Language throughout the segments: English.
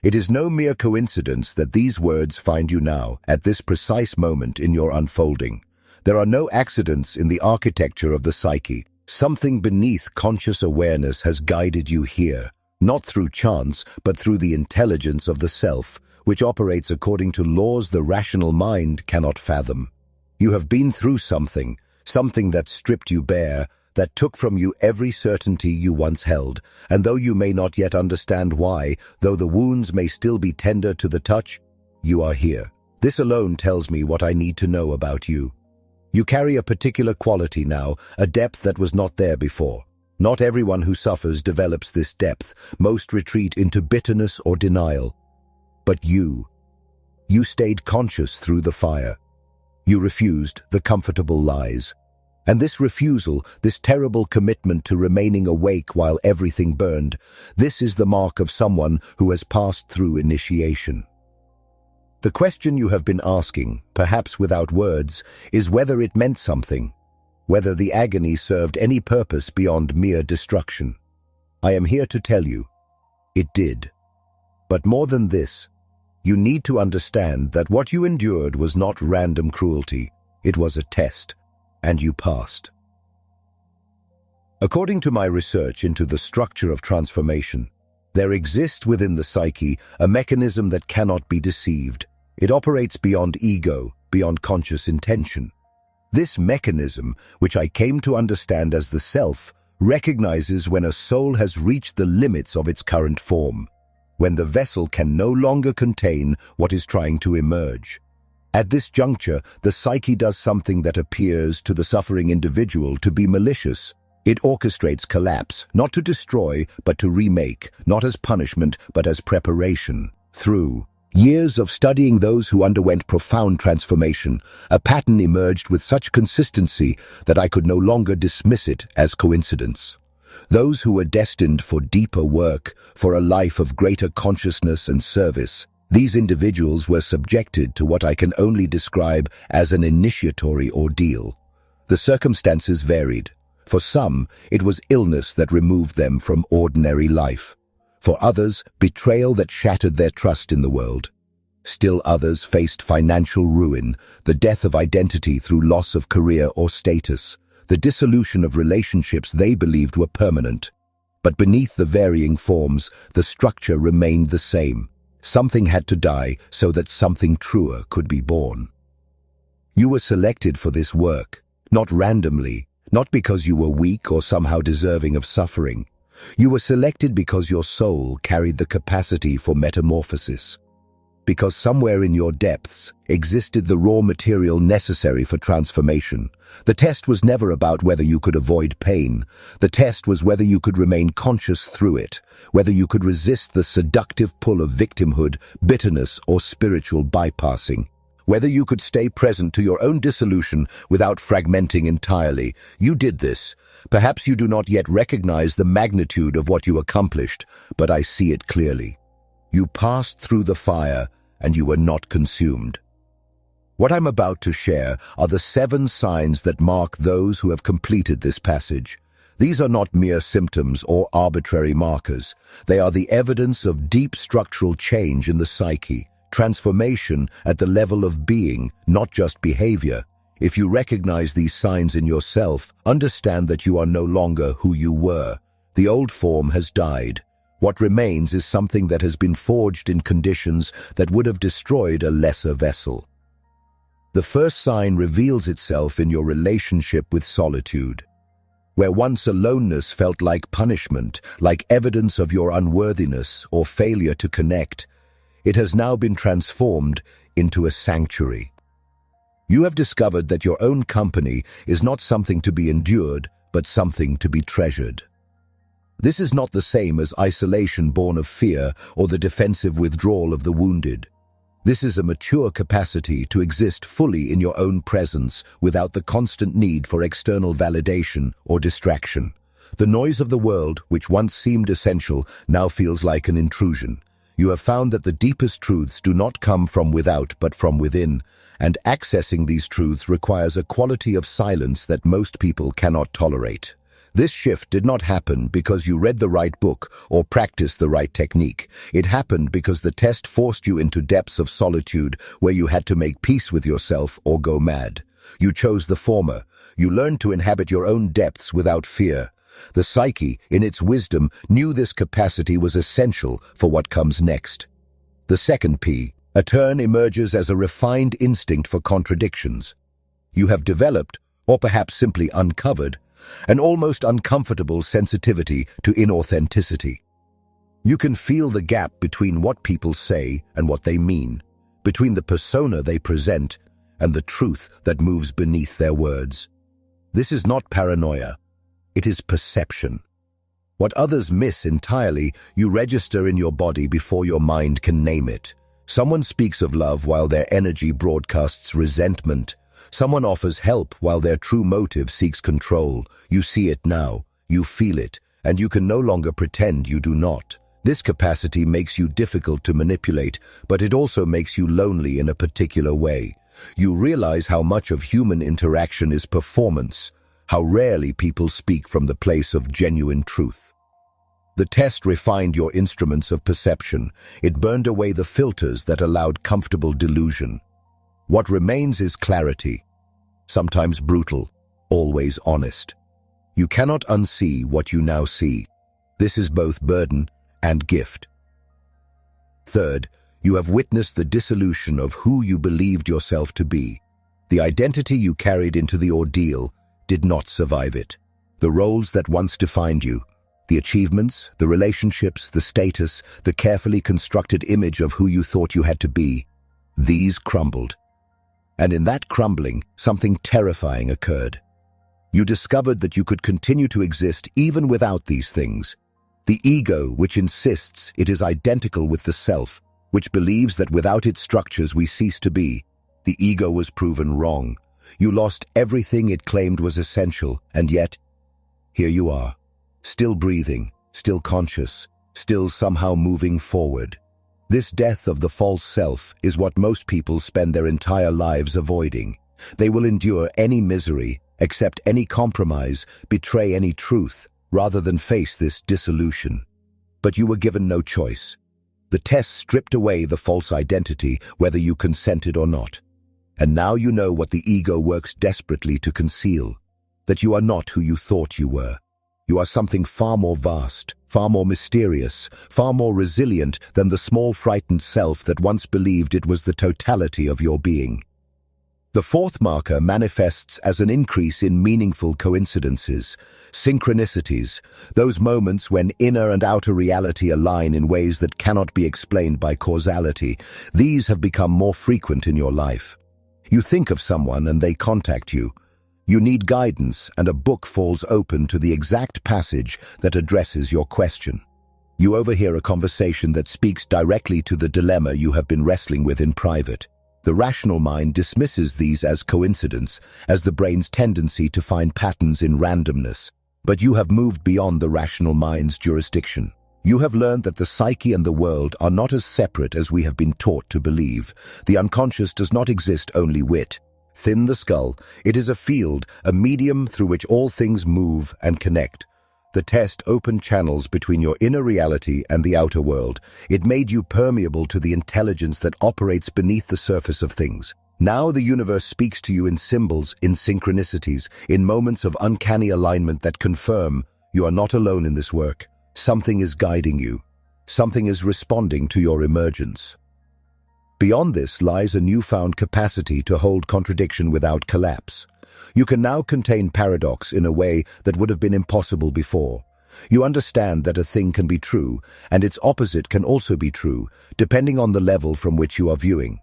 It is no mere coincidence that these words find you now, at this precise moment in your unfolding. There are no accidents in the architecture of the psyche. Something beneath conscious awareness has guided you here, not through chance, but through the intelligence of the self, which operates according to laws the rational mind cannot fathom. You have been through something that stripped you bare, that took from you every certainty you once held, and though you may not yet understand why, though the wounds may still be tender to the touch, you are here. This alone tells me what I need to know about you. You carry a particular quality now, a depth that was not there before. Not everyone who suffers develops this depth. Most retreat into bitterness or denial. But you stayed conscious through the fire. You refused the comfortable lies. And this refusal, this terrible commitment to remaining awake while everything burned, this is the mark of someone who has passed through initiation. The question you have been asking, perhaps without words, is whether it meant something, whether the agony served any purpose beyond mere destruction. I am here to tell you, it did. But more than this, you need to understand that what you endured was not random cruelty, it was a test, and you passed. According to my research into the structure of transformation, there exists within the psyche a mechanism that cannot be deceived. It operates beyond ego, beyond conscious intention. This mechanism, which I came to understand as the self, recognizes when a soul has reached the limits of its current form, when the vessel can no longer contain what is trying to emerge. At this juncture, the psyche does something that appears to the suffering individual to be malicious. It orchestrates collapse, not to destroy, but to remake, not as punishment, but as preparation. Through years of studying those who underwent profound transformation, a pattern emerged with such consistency that I could no longer dismiss it as coincidence. Those who were destined for deeper work, for a life of greater consciousness and service, these individuals were subjected to what I can only describe as an initiatory ordeal. The circumstances varied. For some, it was illness that removed them from ordinary life. For others, betrayal that shattered their trust in the world. Still others faced financial ruin, the death of identity through loss of career or status, the dissolution of relationships they believed were permanent. But beneath the varying forms, the structure remained the same. Something had to die so that something truer could be born. You were selected for this work, not randomly, not because you were weak or somehow deserving of suffering. You were selected because your soul carried the capacity for metamorphosis. Because somewhere in your depths existed the raw material necessary for transformation. The test was never about whether you could avoid pain. The test was whether you could remain conscious through it, whether you could resist the seductive pull of victimhood, bitterness, or spiritual bypassing. Whether you could stay present to your own dissolution without fragmenting entirely. You did this. Perhaps you do not yet recognize the magnitude of what you accomplished, but I see it clearly. You passed through the fire, and you were not consumed. What I'm about to share are the 7 signs that mark those who have completed this passage. These are not mere symptoms or arbitrary markers. They are the evidence of deep structural change in the psyche. Transformation at the level of being, not just behavior. If you recognize these signs in yourself, understand that you are no longer who you were. The old form has died. What remains is something that has been forged in conditions that would have destroyed a lesser vessel. The first sign reveals itself in your relationship with solitude. Where once aloneness felt like punishment, like evidence of your unworthiness or failure to connect, it has now been transformed into a sanctuary. You have discovered that your own company is not something to be endured, but something to be treasured. This is not the same as isolation born of fear or the defensive withdrawal of the wounded. This is a mature capacity to exist fully in your own presence without the constant need for external validation or distraction. The noise of the world, which once seemed essential, now feels like an intrusion. You have found that the deepest truths do not come from without but from within, and accessing these truths requires a quality of silence that most people cannot tolerate. This shift did not happen because you read the right book or practiced the right technique. It happened because the test forced you into depths of solitude where you had to make peace with yourself or go mad. You chose the former. You learned to inhabit your own depths without fear. The psyche, in its wisdom, knew this capacity was essential for what comes next. The second P, a turn emerges as a refined instinct for contradictions. You have developed, or perhaps simply uncovered, an almost uncomfortable sensitivity to inauthenticity. You can feel the gap between what people say and what they mean, between the persona they present and the truth that moves beneath their words. This is not paranoia. It is perception. What others miss entirely, you register in your body before your mind can name it. Someone speaks of love while their energy broadcasts resentment. Someone offers help while their true motive seeks control. You see it now, you feel it, and you can no longer pretend you do not. This capacity makes you difficult to manipulate, but it also makes you lonely in a particular way. You realize how much of human interaction is performance, how rarely people speak from the place of genuine truth. The test refined your instruments of perception. It burned away the filters that allowed comfortable delusion. What remains is clarity, sometimes brutal, always honest. You cannot unsee what you now see. This is both burden and gift. Third, you have witnessed the dissolution of who you believed yourself to be. The identity you carried into the ordeal did not survive it. The roles that once defined you, the achievements, the relationships, the status, the carefully constructed image of who you thought you had to be, these crumbled. And in that crumbling, something terrifying occurred. You discovered that you could continue to exist even without these things. The ego, which insists it is identical with the self, which believes that without its structures we cease to be, the ego was proven wrong. You lost everything it claimed was essential, and yet, here you are, still breathing, still conscious, still somehow moving forward. This death of the false self is what most people spend their entire lives avoiding. They will endure any misery, accept any compromise, betray any truth, rather than face this dissolution. But you were given no choice. The test stripped away the false identity, whether you consented or not. And now you know what the ego works desperately to conceal, that you are not who you thought you were. You are something far more vast, far more mysterious, far more resilient than the small frightened self that once believed it was the totality of your being. The fourth marker manifests as an increase in meaningful coincidences, synchronicities, those moments when inner and outer reality align in ways that cannot be explained by causality. These have become more frequent in your life. You think of someone and they contact you. You need guidance and a book falls open to the exact passage that addresses your question. You overhear a conversation that speaks directly to the dilemma you have been wrestling with in private. The rational mind dismisses these as coincidence, as the brain's tendency to find patterns in randomness. But you have moved beyond the rational mind's jurisdiction. You have learned that the psyche and the world are not as separate as we have been taught to believe. The unconscious does not exist only wit. Thin the skull, it is a field, a medium through which all things move and connect. The test opened channels between your inner reality and the outer world. It made you permeable to the intelligence that operates beneath the surface of things. Now the universe speaks to you in symbols, in synchronicities, in moments of uncanny alignment that confirm you are not alone in this work. Something is guiding you. Something is responding to your emergence. Beyond this lies a newfound capacity to hold contradiction without collapse. You can now contain paradox in a way that would have been impossible before. You understand that a thing can be true, and its opposite can also be true, depending on the level from which you are viewing.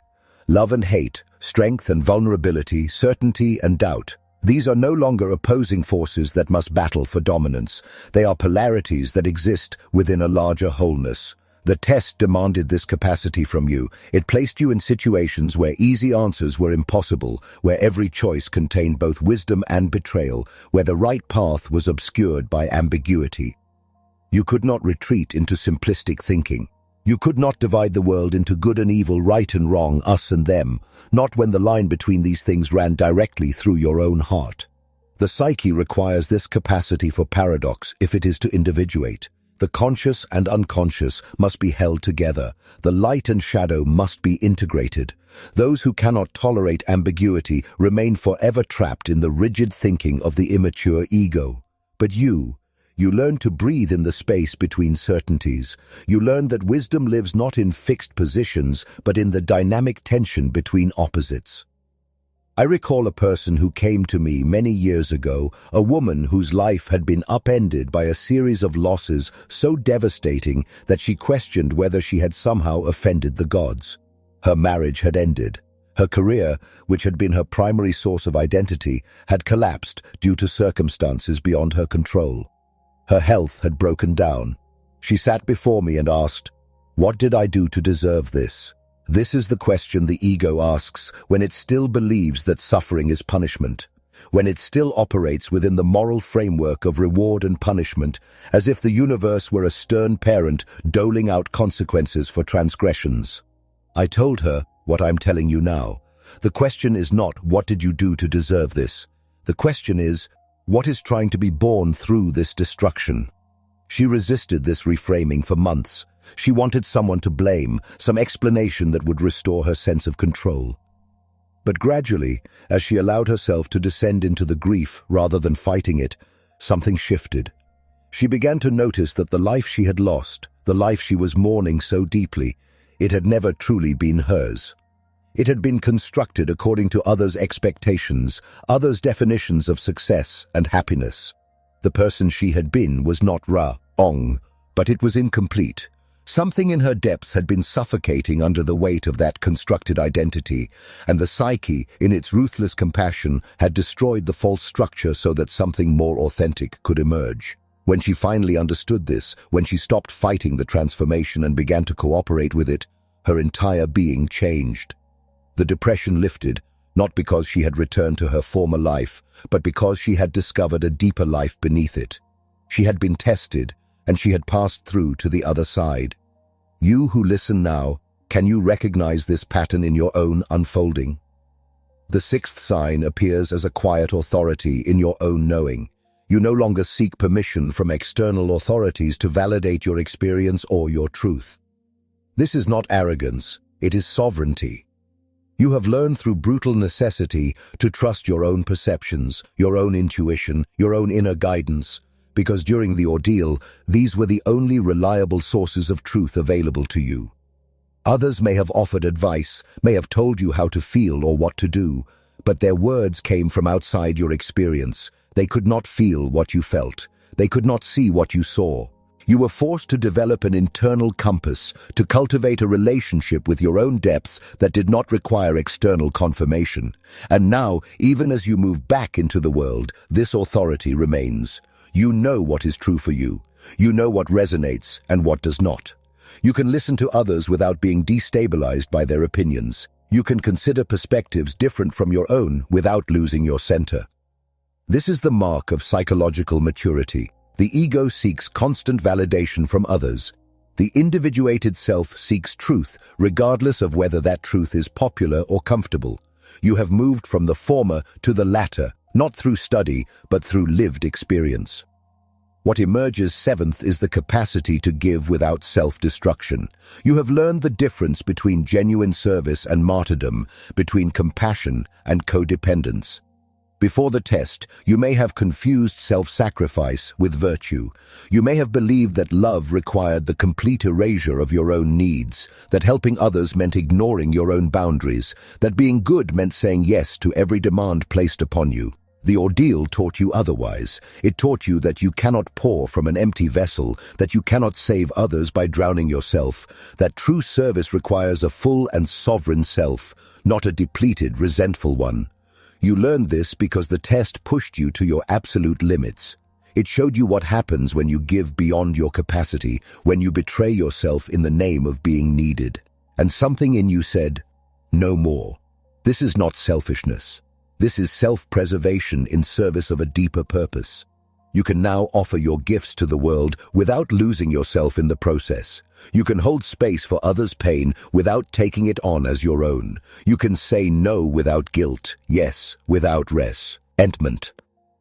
Love and hate, strength and vulnerability, certainty and doubt. These are no longer opposing forces that must battle for dominance. They are polarities that exist within a larger wholeness. The test demanded this capacity from you. It placed you in situations where easy answers were impossible, where every choice contained both wisdom and betrayal, where the right path was obscured by ambiguity. You could not retreat into simplistic thinking. You could not divide the world into good and evil, right and wrong, us and them, not when the line between these things ran directly through your own heart. The psyche requires this capacity for paradox if it is to individuate. The conscious and unconscious must be held together. The light and shadow must be integrated. Those who cannot tolerate ambiguity remain forever trapped in the rigid thinking of the immature ego. But you learn to breathe in the space between certainties. You learn that wisdom lives not in fixed positions, but in the dynamic tension between opposites. I recall a person who came to me many years ago, a woman whose life had been upended by a series of losses so devastating that she questioned whether she had somehow offended the gods. Her marriage had ended. Her career, which had been her primary source of identity, had collapsed due to circumstances beyond her control. Her health had broken down. She sat before me and asked, "What did I do to deserve this?" This is the question the ego asks when it still believes that suffering is punishment, when it still operates within the moral framework of reward and punishment, as if the universe were a stern parent doling out consequences for transgressions. I told her what I'm telling you now. The question is not, what did you do to deserve this? The question is, what is trying to be born through this destruction? She resisted this reframing for months. She wanted someone to blame, some explanation that would restore her sense of control. But gradually, as she allowed herself to descend into the grief rather than fighting it, something shifted. She began to notice that the life she had lost, the life she was mourning so deeply, it had never truly been hers. It had been constructed according to others' expectations, others' definitions of success and happiness. The person she had been was not wrong, but it was incomplete. Something in her depths had been suffocating under the weight of that constructed identity, and the psyche, in its ruthless compassion, had destroyed the false structure so that something more authentic could emerge. When she finally understood this, when she stopped fighting the transformation and began to cooperate with it, her entire being changed. The depression lifted, not because she had returned to her former life, but because she had discovered a deeper life beneath it. She had been tested, and she had passed through to the other side. You who listen now, can you recognize this pattern in your own unfolding? The sixth sign appears as a quiet authority in your own knowing. You no longer seek permission from external authorities to validate your experience or your truth. This is not arrogance, it is sovereignty. You have learned through brutal necessity to trust your own perceptions, your own intuition, your own inner guidance, because during the ordeal, these were the only reliable sources of truth available to you. Others may have offered advice, may have told you how to feel or what to do, but their words came from outside your experience. They could not feel what you felt. They could not see what you saw. You were forced to develop an internal compass, to cultivate a relationship with your own depths that did not require external confirmation. And now, even as you move back into the world, this authority remains. You know what is true for you. You know what resonates and what does not. You can listen to others without being destabilized by their opinions. You can consider perspectives different from your own without losing your center. This is the mark of psychological maturity. The ego seeks constant validation from others. The individuated self seeks truth, regardless of whether that truth is popular or comfortable. You have moved from the former to the latter, not through study, but through lived experience. What emerges seventh is the capacity to give without self-destruction. You have learned the difference between genuine service and martyrdom, between compassion and codependence. Before the test, you may have confused self-sacrifice with virtue. You may have believed that love required the complete erasure of your own needs, that helping others meant ignoring your own boundaries, that being good meant saying yes to every demand placed upon you. The ordeal taught you otherwise. It taught you that you cannot pour from an empty vessel, that you cannot save others by drowning yourself, that true service requires a full and sovereign self, not a depleted, resentful one. You learned this because the test pushed you to your absolute limits. It showed you what happens when you give beyond your capacity, when you betray yourself in the name of being needed. And something in you said, no more. This is not selfishness. This is self-preservation in service of a deeper purpose. You can now offer your gifts to the world without losing yourself in the process. You can hold space for others' pain without taking it on as your own. You can say no without guilt, yes without resentment.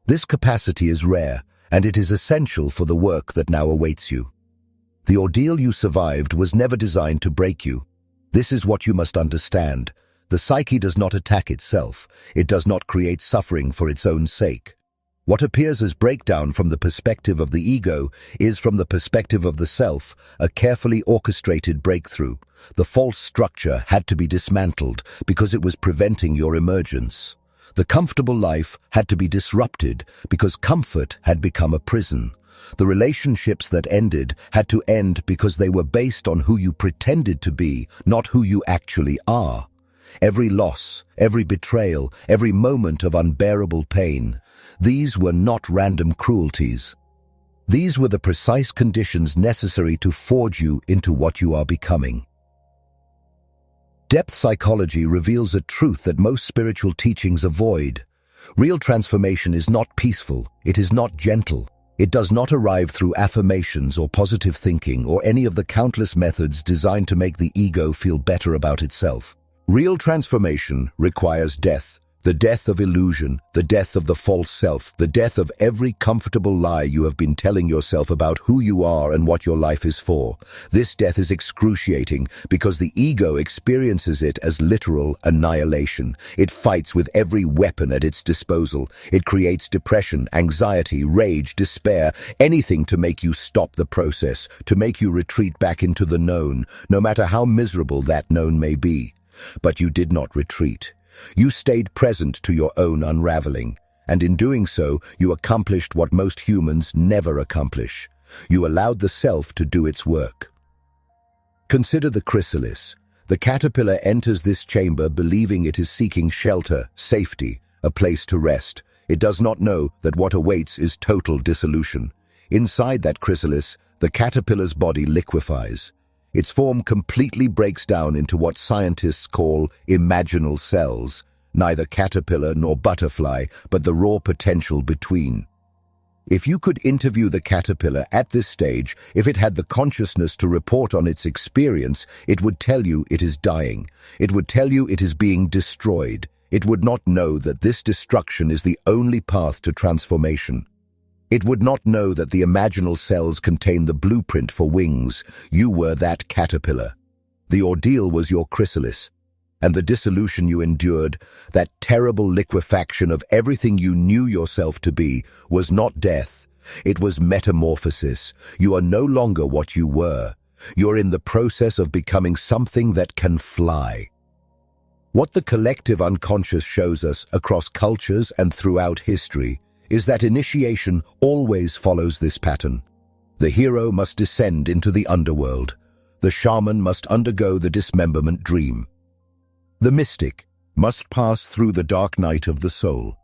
This capacity is rare, and it is essential for the work that now awaits you. The ordeal you survived was never designed to break you. This is what you must understand. The psyche does not attack itself. It does not create suffering for its own sake. What appears as breakdown from the perspective of the ego is, from the perspective of the self, a carefully orchestrated breakthrough. The false structure had to be dismantled because it was preventing your emergence. The comfortable life had to be disrupted because comfort had become a prison. The relationships that ended had to end because they were based on who you pretended to be, not who you actually are. Every loss, every betrayal, every moment of unbearable pain, these were not random cruelties. These were the precise conditions necessary to forge you into what you are becoming. Depth psychology reveals a truth that most spiritual teachings avoid. Real transformation is not peaceful, it is not gentle. It does not arrive through affirmations or positive thinking or any of the countless methods designed to make the ego feel better about itself. Real transformation requires death. The death of illusion, the death of the false self, the death of every comfortable lie you have been telling yourself about who you are and what your life is for. This death is excruciating because the ego experiences it as literal annihilation. It fights with every weapon at its disposal. It creates depression, anxiety, rage, despair, anything to make you stop the process, to make you retreat back into the known, no matter how miserable that known may be. But you did not retreat. You stayed present to your own unraveling, and in doing so, you accomplished what most humans never accomplish. You allowed the self to do its work. Consider the chrysalis. The caterpillar enters this chamber believing it is seeking shelter, safety, a place to rest. It does not know that what awaits is total dissolution. Inside that chrysalis, the caterpillar's body liquefies. Its form completely breaks down into what scientists call imaginal cells, neither caterpillar nor butterfly, but the raw potential between. If you could interview the caterpillar at this stage, if it had the consciousness to report on its experience, it would tell you it is dying. It would tell you it is being destroyed. It would not know that this destruction is the only path to transformation. It would not know that the imaginal cells contain the blueprint for wings. You were that caterpillar. The ordeal was your chrysalis, and the dissolution you endured, that terrible liquefaction of everything you knew yourself to be, was not death. It was metamorphosis. You are no longer what you were. You're in the process of becoming something that can fly. What the collective unconscious shows us across cultures and throughout history is that initiation always follows this pattern. The hero must descend into the underworld. The shaman must undergo the dismemberment dream. The mystic must pass through the dark night of the soul.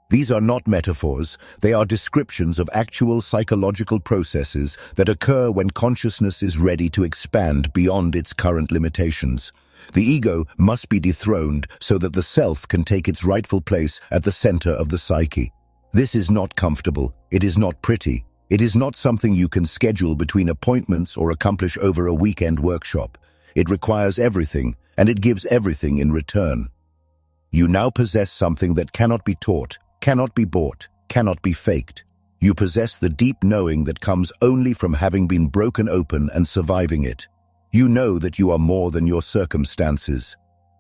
These are not metaphors, they are descriptions of actual psychological processes that occur when consciousness is ready to expand beyond its current limitations. The ego must be dethroned so that the self can take its rightful place at the center of the psyche. This is not comfortable, it is not pretty, it is not something you can schedule between appointments or accomplish over a weekend workshop. It requires everything, and it gives everything in return. You now possess something that cannot be taught, cannot be bought, cannot be faked. You possess the deep knowing that comes only from having been broken open and surviving it. You know that you are more than your circumstances.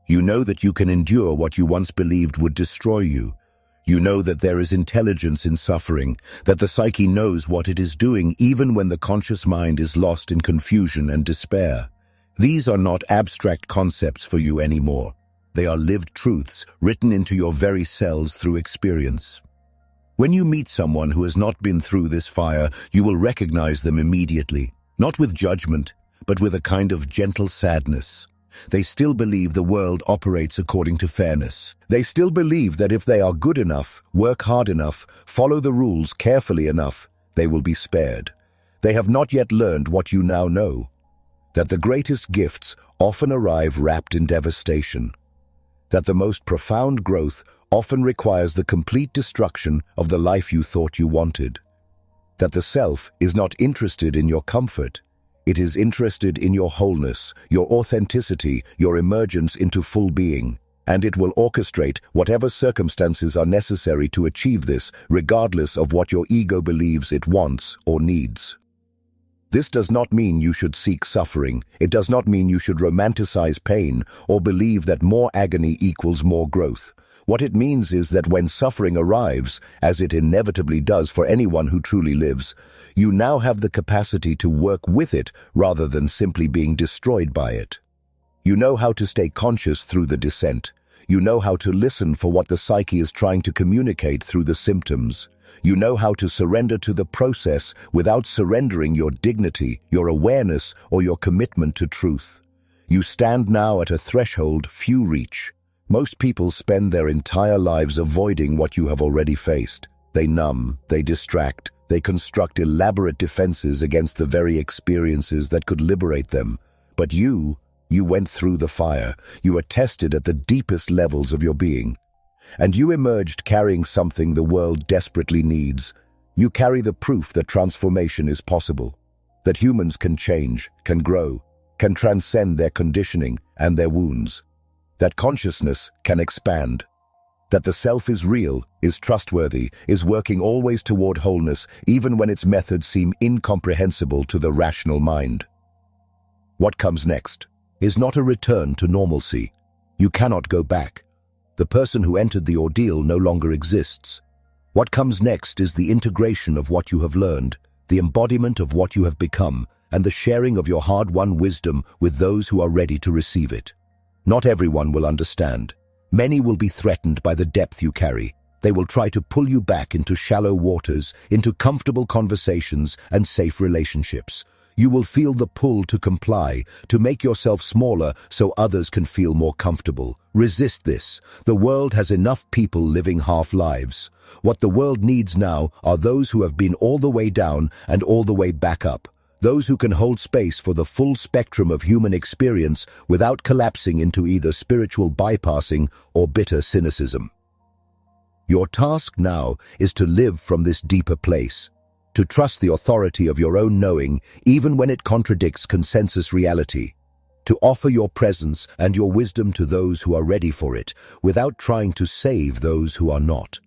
You know that you can endure what you once believed would destroy you. You know that there is intelligence in suffering, that the psyche knows what it is doing even when the conscious mind is lost in confusion and despair. These are not abstract concepts for you anymore. They are lived truths written into your very cells through experience. When you meet someone who has not been through this fire, you will recognize them immediately, not with judgment, but with a kind of gentle sadness. They still believe the world operates according to fairness. They still believe that if they are good enough, work hard enough, follow the rules carefully enough, they will be spared. They have not yet learned what you now know, that the greatest gifts often arrive wrapped in devastation, that the most profound growth often requires the complete destruction of the life you thought you wanted, that the self is not interested in your comfort. It is interested in your wholeness, your authenticity, your emergence into full being. and it will orchestrate whatever circumstances are necessary to achieve this, regardless of what your ego believes it wants or needs. This does not mean you should seek suffering. It does not mean you should romanticize pain or believe that more agony equals more growth. What it means is that when suffering arrives, as it inevitably does for anyone who truly lives, you now have the capacity to work with it rather than simply being destroyed by it. You know how to stay conscious through the descent. You know how to listen for what the psyche is trying to communicate through the symptoms. You know how to surrender to the process without surrendering your dignity, your awareness, or your commitment to truth. You stand now at a threshold few reach. Most people spend their entire lives avoiding what you have already faced. They numb, they distract, they construct elaborate defenses against the very experiences that could liberate them. But you went through the fire. You were tested at the deepest levels of your being. And you emerged carrying something the world desperately needs. You carry the proof that transformation is possible, that humans can change, can grow, can transcend their conditioning and their wounds, that consciousness can expand, that the self is real, is trustworthy, is working always toward wholeness, even when its methods seem incomprehensible to the rational mind. What comes next is not a return to normalcy. You cannot go back. The person who entered the ordeal no longer exists. What comes next is the integration of what you have learned, the embodiment of what you have become, and the sharing of your hard-won wisdom with those who are ready to receive it. Not everyone will understand. Many will be threatened by the depth you carry. They will try to pull you back into shallow waters, into comfortable conversations and safe relationships. You will feel the pull to comply, to make yourself smaller so others can feel more comfortable. Resist this. The world has enough people living half-lives. What the world needs now are those who have been all the way down and all the way back up. Those who can hold space for the full spectrum of human experience without collapsing into either spiritual bypassing or bitter cynicism. Your task now is to live from this deeper place, to trust the authority of your own knowing even when it contradicts consensus reality, to offer your presence and your wisdom to those who are ready for it without trying to save those who are not.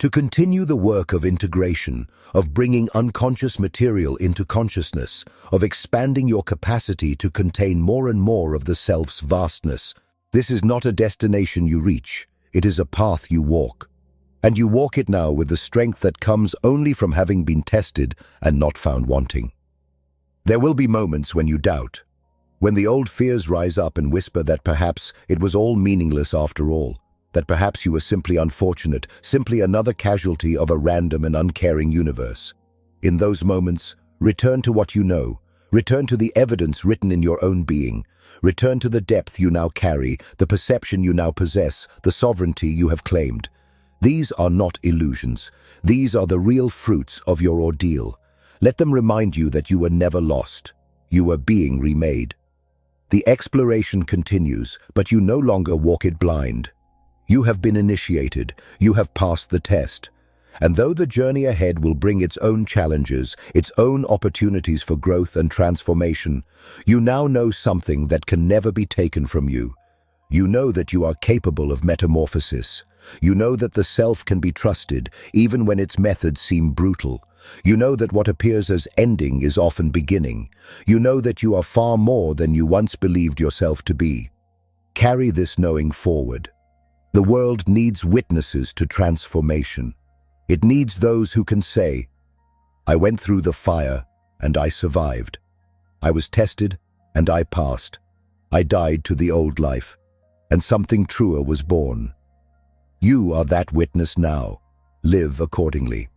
To continue the work of integration, of bringing unconscious material into consciousness, of expanding your capacity to contain more and more of the self's vastness. This is not a destination you reach, it is a path you walk. And you walk it now with the strength that comes only from having been tested and not found wanting. There will be moments when you doubt, when the old fears rise up and whisper that perhaps it was all meaningless after all, that perhaps you were simply unfortunate, simply another casualty of a random and uncaring universe. In those moments, return to what you know, return to the evidence written in your own being, return to the depth you now carry, the perception you now possess, the sovereignty you have claimed. These are not illusions. These are the real fruits of your ordeal. Let them remind you that you were never lost. You were being remade. The exploration continues, but you no longer walk it blind. You have been initiated. You have passed the test. And though the journey ahead will bring its own challenges, its own opportunities for growth and transformation, you now know something that can never be taken from you. You know that you are capable of metamorphosis. You know that the self can be trusted, even when its methods seem brutal. You know that what appears as ending is often beginning. You know that you are far more than you once believed yourself to be. Carry this knowing forward. The world needs witnesses to transformation. It needs those who can say, "I went through the fire and I survived. I was tested and I passed. I died to the old life, and something truer was born." You are that witness now. Live accordingly.